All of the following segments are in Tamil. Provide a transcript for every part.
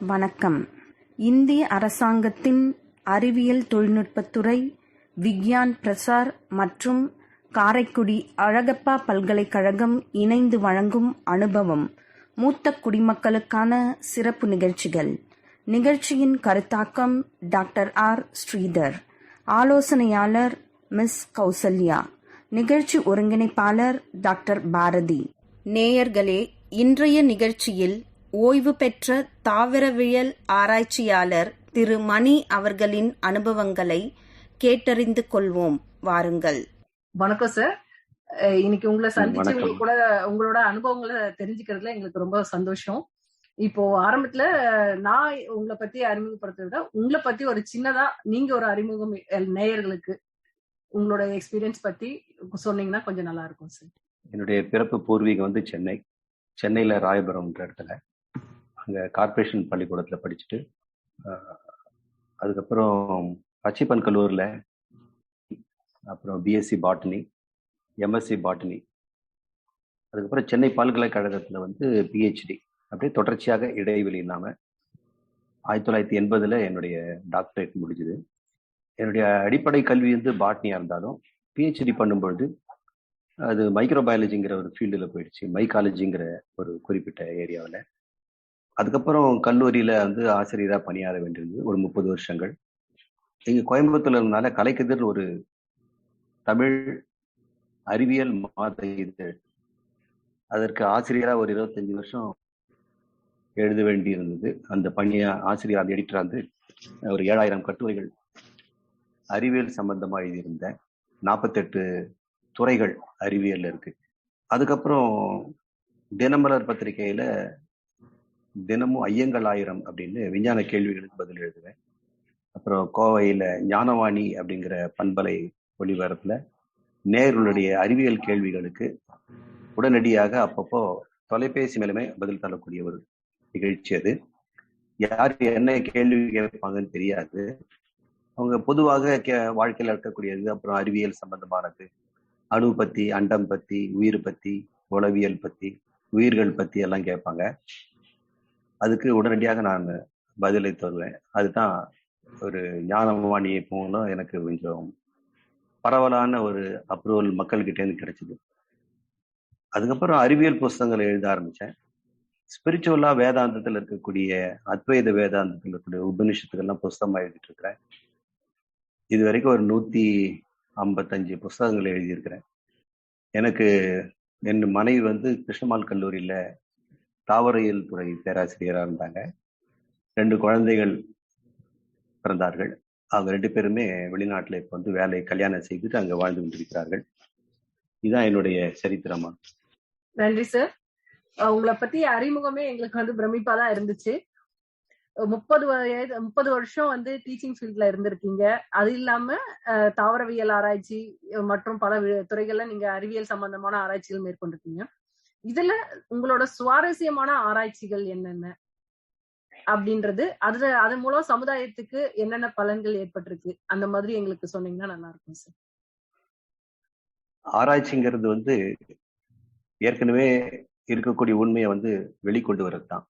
வணக்கம். இந்திய அரசாங்கத்தின் அறிவியல் தொழில்நுட்பத்துறை, விக்யான் பிரசார் மற்றும் காரைக்குடி அழகப்பா பல்கலைக்கழகம் இணைந்து வழங்கும் அனுபவம் மூத்த குடிமக்களுக்கான சிறப்பு நிகழ்ச்சிகள். நிகழ்ச்சியின் கருத்தாக்கம் டாக்டர் ஆர். ஸ்ரீதர். ஆலோசனையாளர் மிஸ் கௌசல்யா. நிகழ்ச்சி ஒருங்கிணைப்பாளர் டாக்டர் பாரதி. நேயர்களே, இன்றைய நிகழ்ச்சியில் ஓய்வு பெற்ற தாவரவியல் ஆராய்ச்சியாளர் திரு மணி அவர்களின் அனுபவங்களை கேட்டறிந்து கொள்வோம். வாருங்கள். வணக்கம் சார். இன்னைக்கு உங்களை சந்திச்சு உங்களோட அனுபவங்களை தெரிஞ்சுக்கிறதுல எங்களுக்கு ரொம்ப சந்தோஷம். இப்போ ஆரம்பத்துல நான் உங்களை பத்தி அறிமுகப்படுத்துறத உங்களை பத்தி ஒரு சின்னதா நீங்க ஒரு அறிமுகம் நேயர்களுக்கு உங்களோட எக்ஸ்பீரியன்ஸ் பத்தி சொன்னீங்கன்னா கொஞ்சம் நல்லா இருக்கும் சார். என்னுடைய பிறப்பு பூர்வீகம் வந்து சென்னையில ராயபுரம்ன்ற இடத்துல அங்கே கார்பரேஷன் பள்ளிக்கூடத்தில் படிச்சுட்டு அதுக்கப்புறம் பச்சைப்பன் கல்லூரியில் அப்புறம் பிஎஸ்சி பாட்டனி, எம்எஸ்சி பாட்டனி, அதுக்கப்புறம் சென்னை பல்கலைக்கழகத்தில் வந்து பிஹெச்டி. அப்படியே தொடர்ச்சியாக இடைவெளி இல்லாமல் 1980 என்னுடைய டாக்டரேட் முடிஞ்சுது. என்னுடைய அடிப்படை கல்வி வந்து பாட்னியாக இருந்தாலும் பிஹெச்டி பண்ணும்பொழுது அது மைக்ரோபயாலஜிங்கிற ஒரு ஃபீல்டில் போயிடுச்சு, மைக்காலஜிங்கிற ஒரு குறிப்பிட்ட ஏரியாவில். அதுக்கப்புறம் கல்லூரியில் வந்து ஆசிரியராக பணியாற வேண்டியிருந்தது ஒரு 30 வருஷங்கள். இங்கே கோயம்புத்தூர்ல இருந்தனால கலைக்கதிர் ஒரு தமிழ் அறிவியல் மாத இதழ், அதற்கு ஆசிரியராக ஒரு 25 வருஷம் எழுத வேண்டி இருந்தது. அந்த பணியை ஆசிரியர், அந்த எடிட்டராக வந்து ஒரு 7000 கட்டுரைகள் அறிவியல் சம்பந்தமாக எழுதியிருந்தேன். 48 துறைகள் அறிவியல் இருக்கு. அதுக்கப்புறம் தினமலர் பத்திரிகையில தினமும் ஐயங்கள் 1000 அப்படின்னு விஞ்ஞான கேள்விகளுக்கு பதில் எழுதுவேன். அப்புறம் கோவையில ஞானவாணி அப்படிங்கிற பண்பலை ஒளிபரப்புல நேயர்களுடைய அறிவியல் கேள்விகளுக்கு உடனடியாக அப்பப்போ தொலைபேசி மேலுமே பதில் தரக்கூடிய ஒரு நிகழ்ச்சி அது. யார் என்ன கேள்வி கேட்பாங்கன்னு தெரியாது. அவங்க பொதுவாக வாழ்க்கையில் இருக்கக்கூடியது, அப்புறம் அறிவியல் சம்பந்தமானது, அணு பத்தி, அண்டம் பத்தி, உயிர் பத்தி, உளவியல் பத்தி, உயிர்கள் பத்தி எல்லாம் கேட்பாங்க. அதுக்கு உடனடியாக நான் பதிலை தருவேன். அதுதான் ஒரு ஞானவாணியை போகணும் எனக்கு கொஞ்சம் பரவலான ஒரு அப்ரூவல் மக்கள்கிட்ட இருந்து கிடைச்சிது. அதுக்கப்புறம் அறிவியல் புஸ்தகங்களை எழுத ஆரம்பித்தேன். ஸ்பிரிச்சுவலா வேதாந்தத்தில் இருக்கக்கூடிய அத்வைத வேதாந்தத்தில் இருக்கக்கூடிய உபநிஷத்துக்கெல்லாம் புஸ்தகமாக எழுதிட்டு இருக்கிறேன். இது வரைக்கும் ஒரு 155 புஸ்தகங்களை எழுதியிருக்கிறேன். எனக்கு என் மனைவி வந்து கிருஷ்ணமால் கல்லூரியில் தாவரவியல் துறை பேராசிரியராக இருந்தாங்க. 2 குழந்தைகள் பிறந்தார்கள். அவங்க 2 பேருமே வெளிநாட்டில் இப்போ வந்து கல்யாணம் செய்துட்டு அங்கே வாழ்ந்து கொண்டிருக்கிறார்கள். இதுதான் என்னுடைய சரித்திரமா. நன்றி சார். உங்களை பத்தி அறிமுகமே எங்களுக்கு வந்து பிரமிப்பா தான் இருந்துச்சு. 30 வருஷம் வந்து டீச்சிங் ஃபீல்ட்ல இருந்திருக்கீங்க. அது இல்லாம தாவரவியல் ஆராய்ச்சி மற்றும் பல துறைகள்ல நீங்க அறிவியல் சம்பந்தமான ஆராய்ச்சிகள் மேற்கொண்டிருக்கீங்க. இதுல உங்களோட சுவாரஸ்யமான ஆராய்ச்சிகள் என்னென்ன அப்படின்றது, அதன் மூலம் சமுதாயத்துக்கு என்னென்ன பலன்கள் ஏற்பட்டிருக்கு, அந்த மாதிரி எங்களுக்கு சொன்னீங்கன்னா நல்லா இருக்கும் சார். ஆராய்ச்சிங்கிறது வந்து ஏற்கனவே இருக்கக்கூடிய உண்மையை வந்து வெளிக்கொண்டு வர்றது தான்.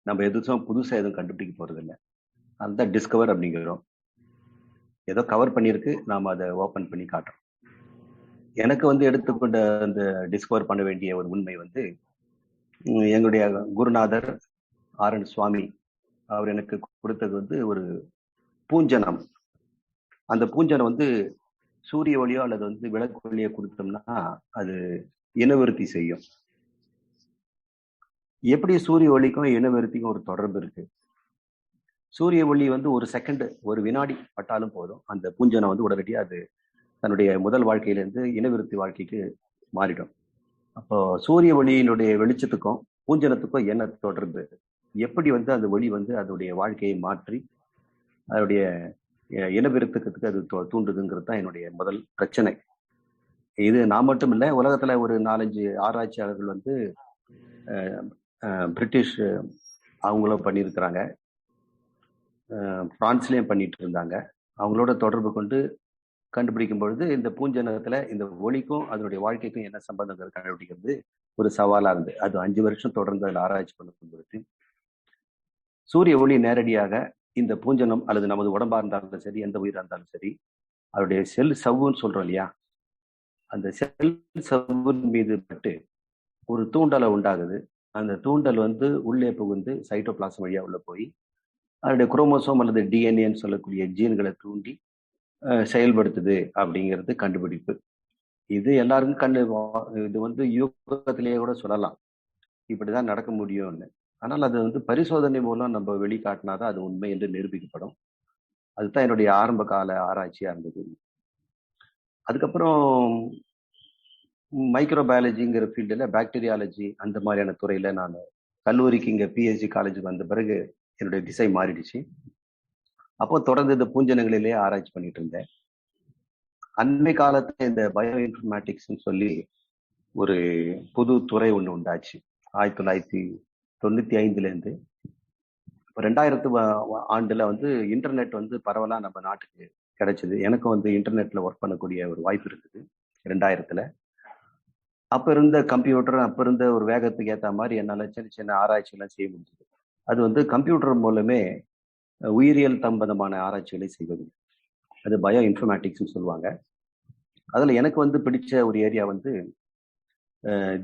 நம்ம எதுவும் புதுசா எதுவும் கண்டுபிடிக்க போறது இல்லை. அதுதான் டிஸ்கவர் அப்படிங்கிறோம். ஏதோ கவர் பண்ணியிருக்கு, நாம அதை ஓபன் பண்ணி காட்டுறோம். எனக்கு வந்து எடுத்துக்கொண்ட அந்த டிஸ்கவர் பண்ண வேண்டிய ஒரு உண்மை வந்து எங்களுடைய குருநாதர் ஆர்.என். சுவாமி அவர் எனக்கு கொடுத்தது வந்து ஒரு பூஞ்சனம். அந்த பூஞ்சனம் வந்து சூரிய ஒளியோ அல்லது வந்து விளக்கு ஒளியோ கொடுத்தோம்னா அது இனவிருத்தி செய்யும். எப்படி சூரிய ஒளிக்கும் இனவிருத்திக்கும் ஒரு தொடர்பு இருக்கு. சூரிய ஒளி வந்து ஒரு செகண்ட், ஒரு வினாடி பட்டாலும் போதும், அந்த பூஞ்சனம் வந்து உடனடியாக அது தன்னுடைய முதல் வாழ்க்கையிலேருந்து இனவிருத்தி வாழ்க்கைக்கு மாறிடும். அப்போ சூரிய ஒளியினுடைய வெளிச்சத்துக்கும் பூஞ்சனத்துக்கும் என்ன தொடர்பு, எப்படி வந்து அந்த ஒளி வந்து அதனுடைய வாழ்க்கையை மாற்றி அதனுடைய இனவிருத்தத்துக்கு அது தூண்டுதுங்கிறது தான் என்னுடைய முதல் பிரச்சனை. இது நான் மட்டும் இல்லை, உலகத்துல ஒரு 4-5 ஆராய்ச்சியாளர்கள் வந்து பிரிட்டிஷ் அவங்களும் பண்ணியிருக்கிறாங்க, பிரான்ஸ்லேயும் பண்ணிட்டு இருந்தாங்க. அவங்களோட தொடர்பு கொண்டு கண்டுபிடிக்கும் பொழுது இந்த பூஞ்சனத்துல இந்த ஒளிக்கும் அதனுடைய வாழ்க்கைக்கும் என்ன சம்பந்தங்கள் கண்டுபிடிக்கிறது ஒரு சவாலா இருந்து அது 5 வருஷம் தொடர்ந்து அதில் ஆராய்ச்சி பண்ணும் பொழுது சூரிய ஒளி நேரடியாக இந்த பூஞ்சனம் அல்லது நமது உடம்பா இருந்தாலும் சரி, எந்த உயிரா இருந்தாலும் சரி, அவருடைய செல் சவ்வுன்னு சொல்றோம் இல்லையா, அந்த செல் சவ்வின் மீது பட்டு ஒரு தூண்டலை உண்டாகுது. அந்த தூண்டல் வந்து உள்ளே புகுந்து சைட்டோபிளாசம் வழியா உள்ள போய் அதனுடைய குரோமோசோம் அல்லது டிஎன்ஏன்னு சொல்லக்கூடிய ஜீன்களை தூண்டி செயல்படுத்துது அப்படிங்கிறது கண்டுபிடிப்பு. இது எல்லாருக்கும் இது வந்து யூகத்திலேயே கூட சொல்லலாம், இப்படிதான் நடக்க முடியும்னு. ஆனால் அது வந்து பரிசோதனை மூலம் நம்ம வெளிக்காட்டினாதான் அது உண்மை என்று நிரூபிக்கப்படும். அதுதான் என்னுடைய ஆரம்ப கால ஆராய்ச்சியா இருந்தது. அதுக்கப்புறம் மைக்ரோபயாலஜிங்கிற ஃபீல்டில் பாக்டீரியாலஜி அந்த மாதிரியான துறையில நான் கல்லூரிக்கு இங்கே பிஹெச்டி காலேஜுக்கு வந்த பிறகு என்னுடைய திசை மாறிடுச்சு. அப்போ தொடர்ந்து இந்த பூஞ்சனங்களிலே ஆராய்ச்சி பண்ணிட்டு இருந்தேன். அண்மை காலத்துல இந்த பயோ இன்ஃபர்மேட்டிக்ஸ்ன்னு சொல்லி ஒரு புது துறை ஒன்று உண்டாச்சு 1995 இப்போ 2000 ஆண்டுல வந்து இன்டர்நெட் வந்து பரவலா நம்ம நாட்டுக்கு கிடைச்சது. எனக்கும் வந்து இன்டர்நெட்ல ஒர்க் பண்ணக்கூடிய ஒரு வாய்ப்பு இருக்குது 2000. அப்ப இருந்த கம்ப்யூட்டர், அப்ப இருந்த ஒரு வேகத்துக்கு ஏற்ற மாதிரி என்னால சின்ன சின்ன ஆராய்ச்சி எல்லாம் செய்ய முடிஞ்சது. அது வந்து கம்ப்யூட்டர் மூலமே உயிரியல் சம்பந்தமான ஆராய்ச்சிகளை செய்வது, அது பயோ இன்ஃபர்மேட்டிக்ஸ்ன்னு சொல்லுவாங்க. அதுல எனக்கு வந்து பிடிச்ச ஒரு ஏரியா வந்து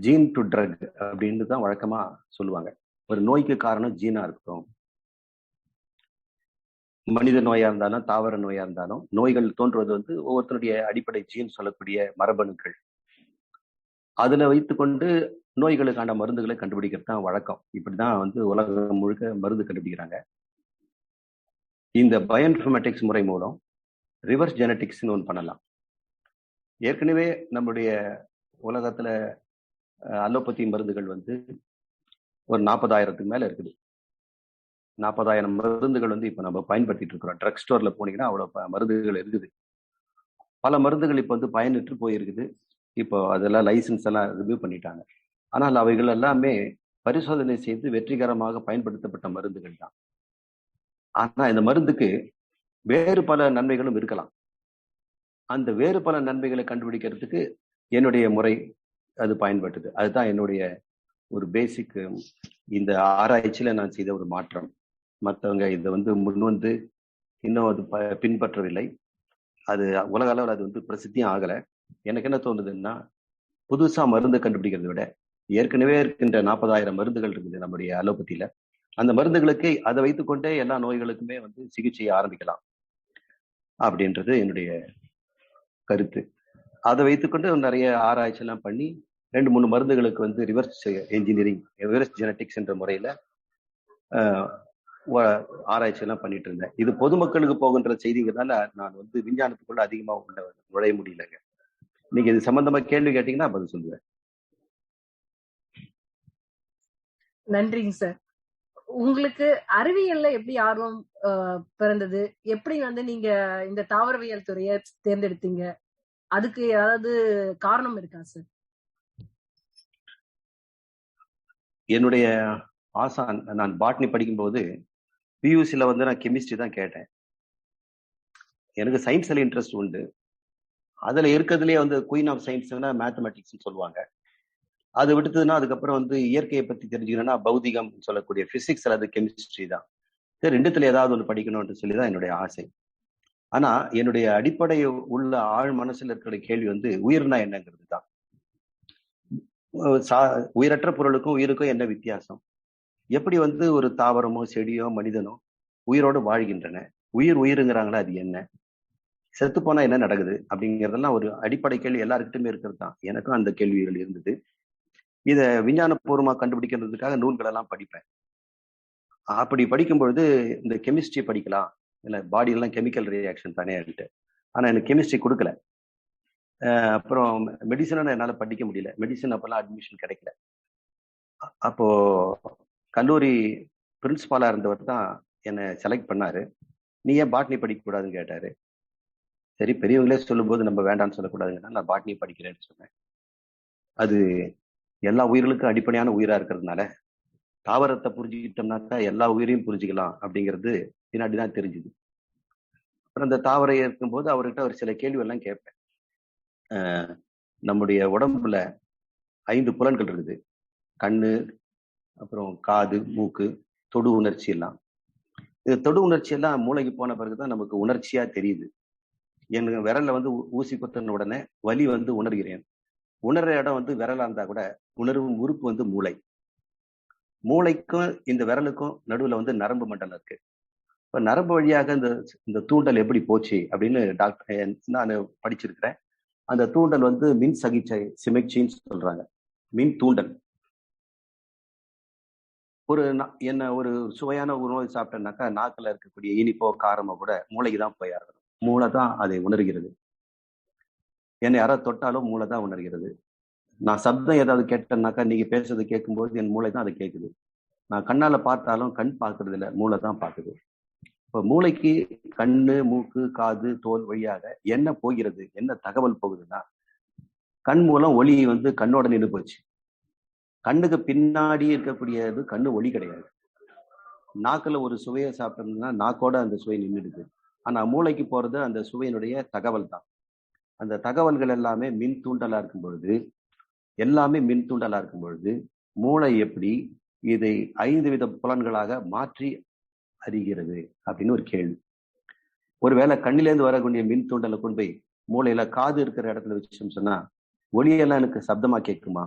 ஜீன் டு ட்ரக் அப்படின்னு தான் வழக்கமா சொல்லுவாங்க. ஒரு நோய்க்கு காரணம் ஜீனா இருக்கட்டும், மனித நோயா இருந்தாலும் தாவர நோயா இருந்தாலும் நோய்கள் தோன்றுவது வந்து ஒவ்வொருத்தருடைய அடிப்படை ஜீன் சொல்லக்கூடிய மரபணுக்கள். அதுல வைத்துக்கொண்டு நோய்களுக்கான மருந்துகளை கண்டுபிடிக்கிறது தான் வழக்கம். இப்படிதான் வந்து உலகம் முழுக்க மருந்து கண்டுபிடிக்கிறாங்க. இந்த பயோஇன்ஃபர்மேட்டிக்ஸ் முறை மூலம் ரிவர்ஸ் ஜெனட்டிக்ஸ்னு ஒன்று பண்ணலாம். ஏற்கனவே நம்முடைய உலகத்துல அலோபதி மருந்துகள் வந்து ஒரு 40,000க்கு மேல இருக்குது. 40,000 மருந்துகள் வந்து இப்போ நம்ம பயன்படுத்திட்டு இருக்கிறோம். ட்ரக் ஸ்டோர்ல போனீங்கன்னா அவ்வளோ மருந்துகள் இருக்குது. பல மருந்துகள் இப்போ வந்து பயனற்று போயிருக்குது. இப்போ அதெல்லாம் லைசன்ஸ் எல்லாம் ரிவ்யூ பண்ணிட்டாங்க. ஆனால் அவைகள் எல்லாமே பரிசோதனை செய்து வெற்றிகரமாக பயன்படுத்தப்பட்ட மருந்துகள் தான். ஆனா இந்த மருந்துக்கு வேறு பல நன்மைகளும் இருக்கலாம். அந்த வேறு பல நன்மைகளை கண்டுபிடிக்கிறதுக்கு என்னுடைய முறை அது பயன்பட்டது. அதுதான் என்னுடைய ஒரு பேசிக் இந்த ஆராய்ச்சியில நான் செய்த ஒரு மாற்றம். மற்றவங்க இதை வந்து முன்வந்து இன்னும் அது பின்பற்றவில்லை. அது உலக அளவில் அது வந்து பிரசித்தியும் ஆகலை. எனக்கு என்ன தோணுதுன்னா, புதுசா மருந்து கண்டுபிடிக்கிறத விட ஏற்கனவே இருக்கின்ற 40,000 மருந்துகள் இருக்குது நம்முடைய அலோபதியில. அந்த மருந்துகளுக்கு அதை வைத்துக்கொண்டே எல்லா நோய்களுக்குமே வந்து சிகிச்சையை ஆரம்பிக்கலாம் அப்படின்றது என்னுடைய கருத்து. அதை வைத்துக்கொண்டு நிறைய ஆராய்ச்சி எல்லாம் பண்ணி 2-3 மருந்துகளுக்கு வந்து ரிவர்ஸ் என்ஜினியரிங், ரிவர்ஸ் ஜெனட்டிக்ஸ் என்ற முறையில ஆராய்ச்சி எல்லாம் பண்ணிட்டு இருந்தேன். இது பொதுமக்களுக்கு போகின்ற செய்திங்கிறதுனால நான் வந்து விஞ்ஞானத்துக்குள்ள அதிகமா நுழைய முடியலைங்க. நீங்க இது சம்பந்தமா கேள்வி கேட்டீங்கன்னா பதில் சொல்லுவேன். நன்றிங்க சார். உங்களுக்கு அறிவியல்ல எப்படி ஆர்வம் பிறந்தது? எப்படி வந்து நீங்க இந்த தாவரவியல் துறையை தேர்ந்தெடுத்தீங்க? அதுக்கு ஏதாவது காரணம் இருக்கா சார்? என்னுடைய ஆசான், நான் பாட்னி படிக்கும்போது பியூசில வந்து நான் கெமிஸ்ட்ரி தான் கேட்டேன். எனக்கு சயின்ஸ்ல இன்ட்ரெஸ்ட் உண்டு. அதுல இருக்கிறதுலேயே வந்து குயின் ஆஃப் சயின்ஸ்னா மேத்தமெட்டிக்ஸ் சொல்லுவாங்க. அது விடுத்ததுன்னா அதுக்கப்புறம் வந்து இயற்கையை பத்தி தெரிஞ்சுக்கணும்னா பௌதிகம் சொல்லக்கூடிய பிசிக்ஸ் அல்லது கெமிஸ்ட்ரி தான். சரி, ரெண்டுத்துல ஏதாவது ஒன்று படிக்கணும்னு சொல்லிதான் என்னுடைய ஆசை. ஆனா என்னுடைய அடிப்படை உள்ள ஆழ் மனசுல இருக்கிற கேள்வி வந்து உயிர்னா என்னங்கிறது தான். உயிரற்ற பொருளுக்கும் உயிருக்கும் என்ன வித்தியாசம்? எப்படி வந்து ஒரு தாவரமோ செடியோ மனிதனோ உயிரோடு வாழ்கின்றன? உயிருங்கிறாங்களா, அது என்ன? செத்து போனா என்ன நடக்குது அப்படிங்கிறதெல்லாம் ஒரு அடிப்படை கேள்வி எல்லாருக்கிட்டுமே இருக்கிறது தான். எனக்கும் அந்த கேள்விகள் இருந்தது. இதை விஞ்ஞானபூர்வமா கண்டுபிடிக்கிறதுக்காக நூல்கள் எல்லாம் படிப்பேன். அப்படி படிக்கும் பொழுது இந்த கெமிஸ்ட்ரி படிக்கலாம், இல்லை பாடியெல்லாம் கெமிக்கல் ரியாக்ஷன் தானேன்ட்டு. ஆனா எனக்கு கெமிஸ்ட்ரி கொடுக்கல. அப்புறம் மெடிசனும் என்னால் படிக்க முடியல. மெடிசன் அப்பெல்லாம் அட்மிஷன் கிடைக்கல. அப்போ கல்லூரி பிரின்சிபாலா இருந்தவர் தான் என்னை செலக்ட் பண்ணாரு. நீ ஏன் பாட்னி படிக்க கூடாதுன்னு கேட்டாரு. சரி, பெரியவங்களே சொல்லும்போது நம்ம வேண்டாம்னு சொல்லக்கூடாதுங்கன்னா நான் பாட்னி படிக்கிறேன்னு சொன்னேன். அது எல்லா உயிர்களுக்கும் அடிப்படையான உயிரா இருக்கிறதுனால தாவரத்தை புரிஞ்சுக்கிட்டோம்னாக்கா எல்லா உயிரையும் புரிஞ்சுக்கலாம் அப்படிங்கிறது பின்னாடிதான் தெரிஞ்சுது. அப்புறம் அந்த தாவரம் இருக்கும்போது அவர்கிட்ட ஒரு சில கேள்வி எல்லாம் கேட்பேன். நம்முடைய உடம்புல 5 புலன்கள் இருக்குது. கண்ணு, அப்புறம் காது, மூக்கு, தொடு உணர்ச்சி எல்லாம். இது தொடு உணர்ச்சி எல்லாம் மூளைக்கு போன பிறகுதான் நமக்கு உணர்ச்சியா தெரியுது. எனக்கு விரல்ல வந்து ஊசி குத்தின உடனே வலி வந்து உணர்கிறேன். உணர்ற இடம் வந்து விரலா இருந்தா கூட உணர்வும் உறுப்பு வந்து மூளை. மூளைக்கும் இந்த விரலுக்கும் நடுவுல வந்து நரம்பு மண்டலம் இருக்கு. இப்ப நரம்பு வழியாக இந்த தூண்டல் எப்படி போச்சு அப்படின்னு டாக்டர் நான் படிச்சிருக்கிறேன். அந்த தூண்டல் வந்து மின் சகிச்சை சிமிக்சின்னு சொல்றாங்க. மின் தூண்டல். என்ன ஒரு சுவையான உணவை சாப்பிட்டேன்னாக்கா நாக்கில் இருக்கக்கூடிய இனிப்போ காரமோ கூட மூளைக்கு தான் போய் ஆகணும். மூளை தான் அதை உணர்கிறது. என்னை யாராவது தொட்டாலும் மூளை தான் உணர்கிறது. நான் சப்தம் ஏதாவது கேட்டேன்னாக்கா நீங்க பேசுறது கேட்கும்போது என் மூளை தான் அதை கேட்குது. நான் கண்ணால பார்த்தாலும் கண் பார்க்கறது இல்லை, மூளை தான் பார்க்குது. இப்ப மூளைக்கு கண்ணு, மூக்கு, காது, தோல் வழியாக என்ன போகிறது, என்ன தகவல் போகுதுன்னா, கண் மூலம் ஒளி வந்து கண்ணோட நின்று போச்சு. கண்ணுக்கு பின்னாடி இருக்கக்கூடியது கண்ணு ஒளி கிடையாது. நாக்குல ஒரு சுவையை சாப்பிட்டோம்னா நாக்கோட அந்த சுவை நின்றுடுது. ஆனா மூளைக்கு போறது அந்த சுவையினுடைய தகவல் தான். அந்த தகவல்கள் எல்லாமே மின் தூண்டலா இருக்கும் பொழுது மூளை எப்படி இதை 5 வித புலன்களாக மாற்றி அறிகிறது அப்படின்னு ஒரு கேள்வி. ஒருவேளை கண்ணிலேருந்து வரக்கூடிய மின் தூண்டலை கொண்டு போய் மூளையில காது இருக்கிற இடத்துல வச்சோம்னு சொன்னா ஒளியெல்லாம் எனக்கு சப்தமா கேட்குமா?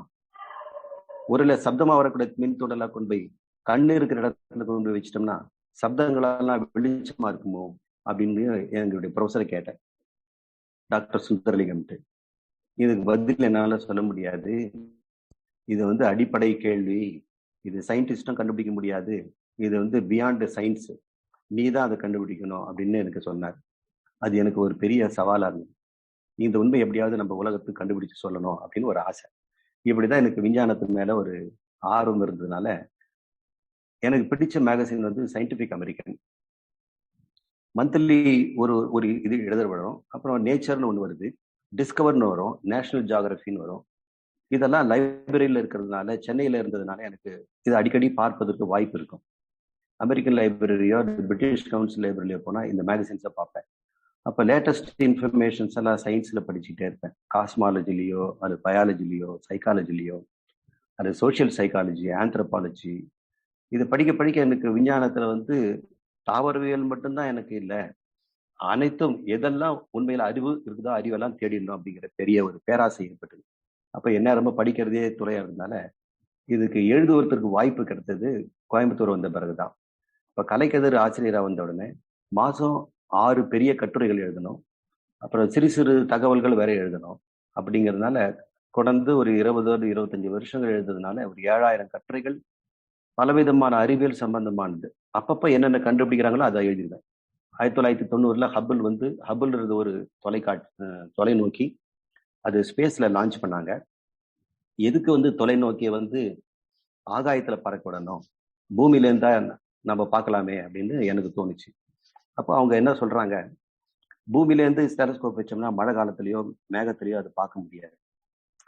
ஒருவேளை சப்தமா வரக்கூடிய மின் தூண்டலா கொண்டு போய் கண்ணு இருக்கிற இடத்துல கொண்டு போய் வச்சிட்டோம்னா சப்தங்களெல்லாம் வெளிச்சமா இருக்குமோ அப்படின்னு எங்களுடைய ப்ரொஃபஸரை கேட்டேன், டாக்டர் சுந்தரலிங்கம்ட்டு. இதுக்கு பதில் என்னால சொல்ல முடியாது. இது வந்து அடிப்படை கேள்வி. இது சயின்டிஸ்டும் கண்டுபிடிக்க முடியாது. இது வந்து பியாண்ட் சயின்ஸ். நீ தான் அதை கண்டுபிடிக்கணும் அப்படின்னு எனக்கு சொன்னார். அது எனக்கு ஒரு பெரிய சவாலா இருந்தது. இந்த உண்மை எப்படியாவது நம்ம உலகத்துக்கு கண்டுபிடிச்சு சொல்லணும் அப்படின்னு ஒரு ஆசை. இப்படிதான் எனக்கு விஞ்ஞானத்து மேல ஒரு ஆர்வம் இருந்ததுனால எனக்கு பிடிச்ச மேகசின் வந்து சயின்டிபிக் அமெரிக்கன். மந்த்லி ஒரு இது எழுதப்படும். அப்புறம் நேச்சர்னு ஒன்று வருது, டிஸ்கவர்னு வரும், நேஷனல் ஜியாகிரபின்னு வரும். இதெல்லாம் லைப்ரரியில இருக்கிறதுனால, சென்னையில இருந்ததுனால எனக்கு இது அடிக்கடி பார்ப்பதற்கு வாய்ப்பு இருக்கும். அமெரிக்கன் லைப்ரரியோ பிரிட்டிஷ் கவுன்சில் லைப்ரரியிலோ போனால் இந்த மேகசின்ஸை பார்ப்பேன். அப்போ லேட்டஸ்ட் இன்ஃபர்மேஷன்ஸ் எல்லாம் சயின்ஸில் படிச்சுக்கிட்டே இருப்பேன். காஸ்மாலஜிலேயோ அது பயாலஜிலேயோ சைக்காலஜிலேயோ அது சோஷியல் சைக்காலஜி, ஆந்த்ரோபாலஜி, இது படிக்க படிக்க எனக்கு விஞ்ஞானத்தில் வந்து தாவரவியல் மட்டும்தான் எனக்கு இல்லை, அனைத்தும் எதெல்லாம் உண்மையில அறிவு இருக்குதோ அறிவெல்லாம் தேடிடணும் அப்படிங்கிற பெரிய ஒரு பேராசை ஏற்பட்டது. அப்போ என்ன ரொம்ப படிக்கிறதே துறையாக இருந்தனால இதுக்கு எழுதுவதற்கு வாய்ப்பு கிடைத்தது கோயம்புத்தூர் வந்த பிறகுதான். இப்போ கலைக்கதிர் ஆசிரியராக வந்த உடனே மாதம் 6 பெரிய கட்டுரைகள் எழுதணும், அப்புறம் சிறு சிறு தகவல்கள் வேற எழுதணும். அப்படிங்கிறதுனால தொடர்ந்து ஒரு 20-25 வருஷங்கள் எழுதுறதுனால ஒரு 7000 கட்டுரைகள் பலவிதமான அறிவியல் சம்பந்தமானது. அப்பப்போ என்னென்ன கண்டுபிடிக்கிறாங்களோ அதை எழுதிடுவேன். 1990 ஹபிள்ன்றது ஒரு தொலைநோக்கி அது ஸ்பேஸ்ல லான்ச் பண்ணாங்க. எதுக்கு வந்து தொலைநோக்கியை வந்து ஆகாயத்துல பறக்க விடணும், பூமியில இருந்தா நம்ம பார்க்கலாமே அப்படின்னு எனக்கு தோணுச்சு. அப்போ அவங்க என்ன சொல்றாங்க, பூமியிலேருந்து டெலஸ்கோப் வச்சோம்னா மழை காலத்திலயோ மேகத்திலேயோ அதை பார்க்க முடியாது.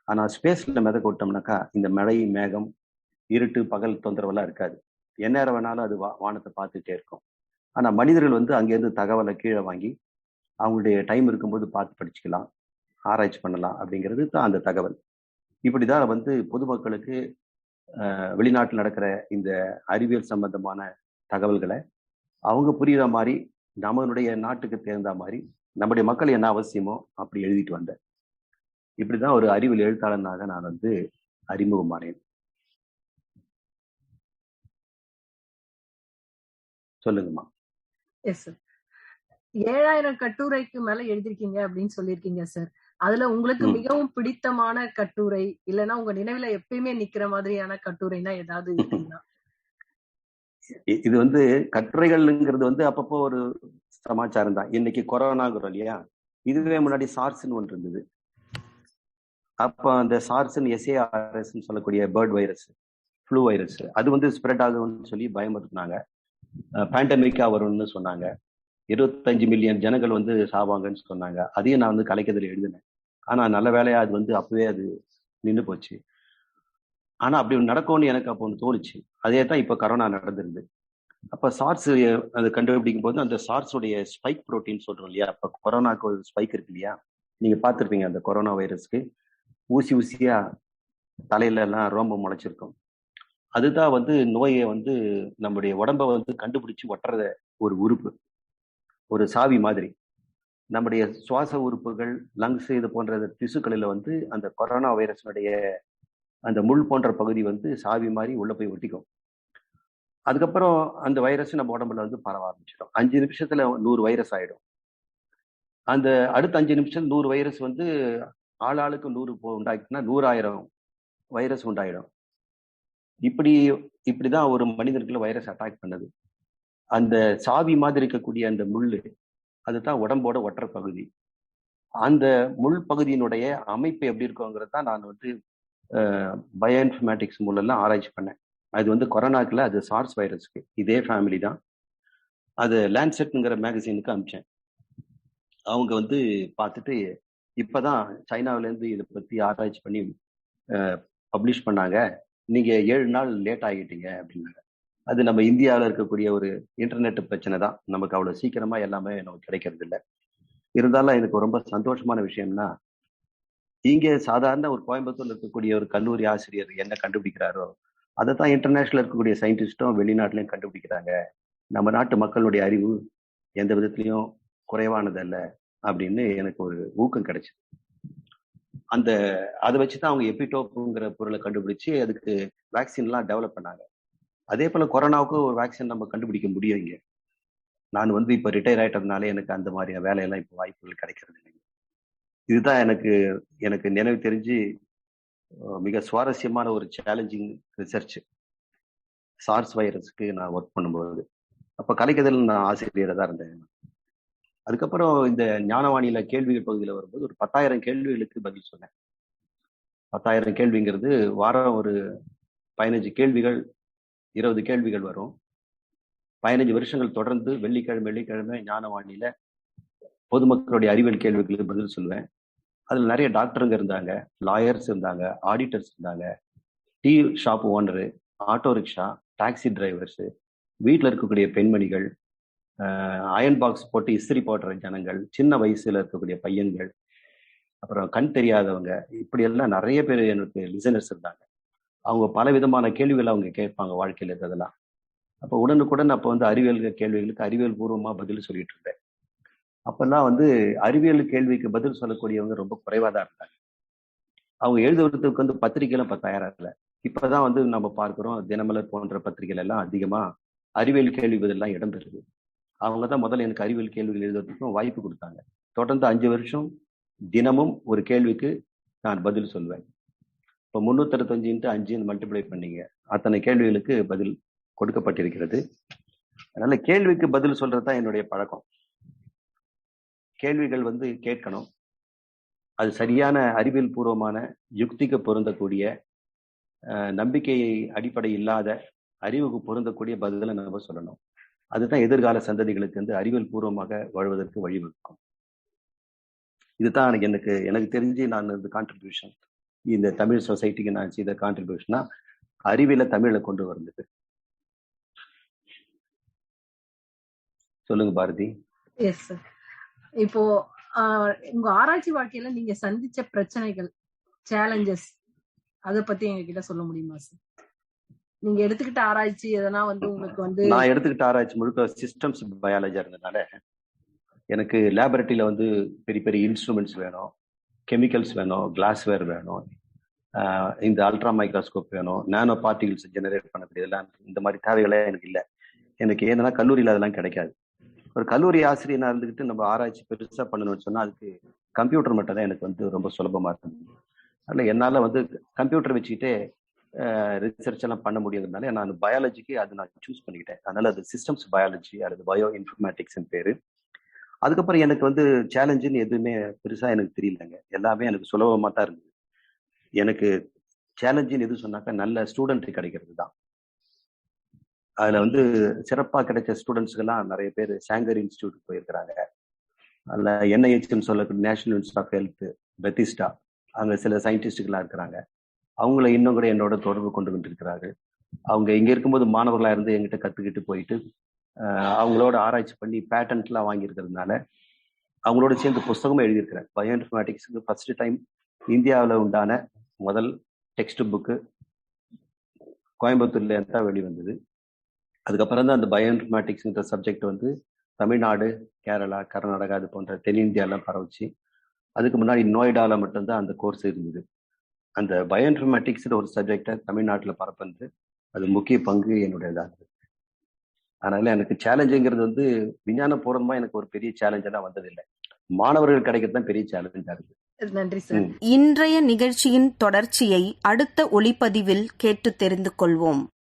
ஆனா ஸ்பேஸ்ல மிதக்க விட்டோம்னாக்கா இந்த மழை, மேகம், இருட்டு, பகல் தொந்தரவெல்லாம் இருக்காது. எந்நேரம் வேணாலும் அது வானத்தை பார்த்துட்டே இருக்கும். ஆனா மனிதர்கள் வந்து அங்கேருந்து தகவலை கீழே வாங்கி அவங்களுடைய டைம் இருக்கும்போது பார்த்து படிச்சுக்கலாம், ஆராய்ச்சி பண்ணலாம் அப்படிங்கிறது தான் அந்த தகவல். இப்படிதான் வந்து பொதுமக்களுக்கு வெளிநாட்டில் நடக்கிற இந்த அறிவியல் சம்பந்தமான தகவல்களை அவங்க புரியுற மாதிரி நம்மளுடைய நாட்டுக்கு தேர்ந்த மாதிரி நம்முடைய மக்கள் என்ன அவசியமோ அப்படி எழுதிட்டு வந்தேன். இப்படிதான் ஒரு அறிவியல் எழுத்தாளனாக நான் வந்து அறிமுகமானேன். சொல்லுங்கம்மா. Yes sir. 7000 கட்டுரைக்கு மேல எழுதிருக்கீங்க அப்படின்னு சொல்லியிருக்கீங்க சார். அதுல உங்களுக்கு மிகவும் பிடித்தமான கட்டுரை இல்லைன்னா உங்க நினைவுல எப்பயுமே நிக்கிற மாதிரியான கட்டுரைனா ஏதாவது இருக்குங்களா? இது வந்து கட்டுரைகள்ங்கிறது வந்து அப்பப்போ ஒரு சமாச்சாரம் தான். இன்னைக்கு கொரோனாங்கிறோம் இல்லையா, இதுவே முன்னாடி சார்ஸ்ன்னு ஒன்று இருந்தது. அப்போ அந்த சார்ஸ்ன்னு SARS சொல்லக்கூடிய பேர்ட் வைரஸ், ஃப்ளூ வைரஸ், அது வந்து ஸ்ப்ரெட் ஆகும்னு சொல்லி பயமுறுத்தினாங்க. பேண்டமிக்கா வரும்னு சொன்னாங்க. 25 மில்லியன் ஜனங்கள் வந்து சாவாங்கன்னு சொன்னாங்க. அதையும் நான் வந்து கலைக்கதில் எழுதினேன். ஆனா நல்ல வேலையா அது வந்து அப்பவே அது நின்று போச்சு. ஆனா அப்படி நடக்கும்னு எனக்கு அப்போ ஒன்று தோணுச்சு. அதே தான் இப்போ கரோனா நடந்திருந்து. அப்ப சார்ஸ் அது கண்டுபிடிக்கும் போது அந்த சார்ஸுடைய ஸ்பைக் புரோட்டீன் சொல்றோம் இல்லையா, அப்ப கொரோனாக்கு ஒரு ஸ்பைக் இருக்கு இல்லையா, நீங்க பார்த்துருப்பீங்க. அந்த கொரோனா வைரஸ்க்கு ஊசியா தலையில எல்லாம் ரோம்பம் முளைச்சிருக்கும். அதுதான் வந்து நோயை வந்து நம்முடைய உடம்ப வந்து கண்டுபிடிச்சு ஒட்டுறத ஒரு உறுப்பு, ஒரு சாவி மாதிரி. நம்முடைய சுவாச உறுப்புகள், லங்ஸ் இது போன்ற திசுக்களில் வந்து அந்த கொரோனா வைரஸினுடைய அந்த முள் போன்ற பகுதி வந்து சாவி மாதிரி உள்ள போய் ஒட்டிக்கும். அதுக்கப்புறம் அந்த வைரஸ் நம்ம உடம்புல வந்து பரவ ஆரம்பிச்சிடும். 5 நிமிஷத்துல 100 வைரஸ் ஆயிடும். அந்த அடுத்த 5 நிமிஷம் 100 வைரஸ் வந்து ஆளாளுக்கு 100 உண்டாக்கிட்டுனா 100,000 வைரஸ் உண்டாயிடும். இப்படிதான் ஒரு மனிதனுக்குள்ள வைரஸ் அட்டாக் பண்ணுது. அந்த சாவி மாதிரி இருக்கக்கூடிய அந்த முள்ளு, அதுதான் உடம்போட ஒற்ற பகுதி. அந்த முள் பகுதியினுடைய அமைப்பு எப்படி இருக்குங்கிறது தான் நான் வந்து பயோ இன்ஃபர்மேட்டிக்ஸ் மூலம் ஆராய்ச்சி பண்ணேன். அது வந்து கொரோனாக்குல அது சார்ஸ் வைரஸ்க்கு இதே ஃபேமிலி தான். அது லேண்ட்செட்ங்கிற மேகசினுக்கு அனுப்பிச்சேன். அவங்க வந்து பார்த்துட்டு இப்பதான் சைனாவிலேருந்து இதை பத்தி ஆராய்ச்சி பண்ணி பப்ளிஷ் பண்ணாங்க, நீங்க 7 நாள் லேட் ஆகிட்டீங்க அப்படின்னாங்க. அது நம்ம இந்தியாவில் இருக்கக்கூடிய ஒரு இன்டர்நெட் பிரச்சனை தான். நமக்கு அவ்வளவு சீக்கிரமா எல்லாமே நமக்கு கிடைக்கிறது இல்லை. இருந்தாலும் எனக்கு ரொம்ப சந்தோஷமான விஷயம்னா, இங்கே சாதாரண ஒரு கோயம்புத்தூர்ல இருக்கக்கூடிய ஒரு கல்லூரி ஆசிரியர் என்ன கண்டுபிடிக்கிறாரோ அதை தான் இன்டர்நேஷனல் இருக்கக்கூடிய சயின்டிஸ்டும் வெளிநாட்டிலையும் கண்டுபிடிக்கிறாங்க. நம்ம நாட்டு மக்களுடைய அறிவு எந்த விதத்திலையும் குறைவானதல்ல அப்படின்னு எனக்கு ஒரு ஊக்கம் கிடைச்சது. அதை வச்சுதான் அவங்க எபிடோப்புங்கிற பொருளை கண்டுபிடிச்சு அதுக்கு வேக்சின்லாம் டெவலப் பண்ணாங்க. அதே போல கொரோனாவுக்கு ஒரு வேக்சின் நம்ம கண்டுபிடிக்க முடியும். இங்க நான் வந்து இப்ப ரிட்டையர் ஆயிட்டதுனால எனக்கு அந்த மாதிரி வேலையெல்லாம் இப்போ வாய்ப்புகள் கிடைக்கிறது இல்லைங்க. இதுதான் எனக்கு நினைவு தெரிஞ்சு மிக சுவாரஸ்யமான ஒரு சேலஞ்சிங் ரிசர்ச் சார்ஸ் வைரஸ்க்கு நான் ஒர்க் பண்ணும்போது. அப்ப கலைக்கதில் நான் ஆசிரியராக தான் இருந்தேன். அதுக்கப்புறம் இந்த ஞானவாணியில கேள்விகள் பகுதியில் வரும்போது ஒரு 10,000 கேள்விகளுக்கு பதில் சொன்னேன். 10,000 கேள்விங்கிறது வாரம் ஒரு 15 கேள்விகள், 20 கேள்விகள் வரும். 15 வருஷங்கள் தொடர்ந்து வெள்ளிக்கிழமை ஞானவாணியில பொதுமக்களுடைய அறிவியல் கேள்விகளுக்கு பதில் சொல்லுவேன். அதுல நிறைய டாக்டருங்க இருந்தாங்க, லாயர்ஸ் இருந்தாங்க, ஆடிட்டர்ஸ் இருந்தாங்க, tea shop owner, auto rickshaw, taxi drivers, வீட்டில் இருக்கக்கூடிய பெண்மணிகள், அயன் பாக்ஸ் போட்டு இஸ்திரி போடுற ஜனங்கள், சின்ன வயசுல இருக்கக்கூடிய பையன்கள், அப்புறம் கண் தெரியாதவங்க, இப்படி எல்லாம் நிறைய பேர் எனக்கு லிசனர்ஸ் இருந்தாங்க. அவங்க பல விதமான கேள்விகள் அவங்க கேட்பாங்க வாழ்க்கையில் இருக்கிறதெல்லாம். அப்போ உடனுக்குடன் அப்போ வந்து அறிவியல் கேள்விகளுக்கு அறிவியல் பூர்வமா பதில் சொல்லிட்டு இருந்தேன். அப்பெல்லாம் வந்து அறிவியல் கேள்விக்கு பதில் சொல்லக்கூடியவங்க ரொம்ப குறைவா தான் இருந்தாங்க. அவங்க எழுதுவதற்கு வந்து பத்திரிகைலாம் 10,000 இல்லை. இப்பதான் வந்து நம்ம பார்க்கிறோம், தினமலர் போன்ற பத்திரிகைகள் எல்லாம் அதிகமா அறிவியல் கேள்வி பதிலாம் இடம்பெறுது. அவங்க தான் முதல்ல எனக்கு அறிவியல் கேள்விகள் எழுதுவதற்கும் வாய்ப்பு கொடுத்தாங்க. தொடர்ந்து 5 வருஷம் தினமும் ஒரு கேள்விக்கு நான் பதில் சொல்வேன். இப்போ 365 × 5 மல்டிப்ளை பண்ணீங்க, அத்தனை கேள்விகளுக்கு பதில் கொடுக்கப்பட்டிருக்கிறது. அதனால கேள்விக்கு பதில் சொல்றது தான் என்னுடைய பழக்கம். கேள்விகள் வந்து கேட்கணும், அது சரியான அறிவியல் பூர்வமான யுக்திக்கு பொருந்தக்கூடிய நம்பிக்கையை அடிப்படை இல்லாத அறிவுக்கு பொருந்தக்கூடிய பதிலை நம்ம சொல்லணும். அதுதான் எதிர்கால சந்ததிகளுக்கு வந்து அறிவியல் பூர்வமாக வாழ்வதற்கு வழிவகுக்கும். இதுதான் எனக்கு தெரிஞ்சு நான் இந்த கான்ட்ரிபியூஷன் இந்த தமிழ் சொசைட்டிக்கு நான் செய்த கான்ட்ரிபியூஷனா அறிவியலை தமிழை கொண்டு வந்தது. சொல்லுங்க பாரதி. Yes sir. இப்போ உங்க ஆராய்ச்சி வாழ்க்கையில நீங்க சந்திச்ச பிரச்சனைகள், சேலஞ்சஸ், அத பத்தி எங்ககிட்ட சொல்ல முடியுமா சார்? நீங்க எடுத்துக்கிட்ட ஆராய்ச்சி எதனா வந்து உங்களுக்கு வந்து? நான் எடுத்துக்கிட்ட ஆராய்ச்சி முழுக்க சிஸ்டம்ஸ் பயாலஜி இருந்ததுனால எனக்கு லேபரட்டரியில வந்து பெரிய பெரிய இன்ஸ்ட்ருமெண்ட்ஸ் வேணும், கெமிக்கல்ஸ் வேணும், கிளாஸ்வேர் வேணும், இந்த அல்ட்ரா மைக்ரோஸ்கோப் வேணும், நானோ பார்ட்டிகிள்ஸ் ஜெனரேட் பண்ணக்கூடியதெல்லாம் இந்த மாதிரி தேவைகளே எனக்கு இல்லை. எனக்கு ஏன்னா கல்லூரியில் அதெல்லாம் கிடைக்காது. ஒரு கல்லூரி ஆசிரியனா இருந்துக்கிட்டு நம்ம ஆராய்ச்சி பெருசா பண்ணணும்னு சொன்னா அதுக்கு கம்ப்யூட்டர் மட்டும் தான் எனக்கு வந்து ரொம்ப சுலபமா இருந்தது. அதனால என்னால வந்து கம்ப்யூட்டர் வச்சுக்கிட்டே ரிசர்ச் எல்லாம் பண்ண முடியாததுனால நான் பயாலஜிக்கு அது நான் சூஸ் பண்ணிக்கிட்டேன். அதனால அது சிஸ்டம்ஸ் பயாலஜி அல்லது பயோ இன்ஃபர்மேட்டிக்ஸ் பேரு. அதுக்கப்புறம் எனக்கு வந்து சேலஞ்சுன்னு எதுவுமே பெருசா எனக்கு தெரியலங்க. எல்லாமே எனக்கு சுலபமா தான் இருந்தது. எனக்கு சேலஞ்சுன்னு எது சொன்னாக்கா நல்ல ஸ்டூடெண்ட் கிடைக்கிறது தான். அதுல வந்து சிறப்பா கிடைச்ச ஸ்டூடெண்ட்ஸ்க்கெல்லாம் நிறைய பேர் சாங்கர் இன்ஸ்டியூட் போயிருக்கிறாங்க. அதுல NIH சொல்லக்கூடிய நேஷனல் இன்ஸ்டியூட் ஆஃப் ஹெல்த், பெத்திஸ்டா, அங்க சில சயின்டிஸ்டுகள்லாம் இருக்கிறாங்க. அவங்கள இன்னும் கூட என்னோட தொடர்பு கொண்டு இருக்கிறார்கள். அவங்க இங்க இருக்கும்போது மாணவர்களா இருந்து எங்கிட்ட கத்துக்கிட்டு போயிட்டு அவங்களோட ஆராய்ச்சி பண்ணி பேட்டன்ட்லாம் வாங்கியிருக்கிறதுனால அவங்களோட சேர்ந்து புஸ்தகமும் எழுதியிருக்கிறேன். பயோ இன்ஃபர்மேட்டிக்ஸுக்கு ஃபர்ஸ்ட் டைம் இந்தியாவில் உண்டான முதல் டெக்ஸ்ட் புக்கு கோயம்புத்தூர்ல தான் வெளிவந்தது. அதுக்கப்புறம் தான் அந்த பயோஇன்ஃபர்மேட்டிக்ஸ்ன்ற சப்ஜெக்ட் வந்து தமிழ்நாடு, கேரளா, கர்நாடகா அது போன்ற தென்னிந்தியாலாம் பரவுச்சு. அதுக்கு முன்னாடி நோய்டால மட்டும்தான் அந்த கோர்ஸ் இருந்தது. அந்த பயோஇன்ஃபர்மேட்டிக்ஸ்ன்ற ஒரு சப்ஜெக்டை தமிழ்நாட்டில் பரப்புனது அது முக்கிய பங்கு என்னுடையதாக இருக்கு. அதனால எனக்கு சேலஞ்சுங்கிறது வந்து விஞ்ஞானபூர்வமா எனக்கு ஒரு பெரிய சேலஞ்செல்லாம் வந்ததில்லை. மாணவர்கள் கிடைக்கிறது தான் பெரிய சேலஞ்சா இருக்கு. நன்றி சார். இன்றைய நிகழ்ச்சியின் தொடர்ச்சியை அடுத்த ஒளிப்பதிவில் கேட்டு தெரிந்து கொள்வோம்.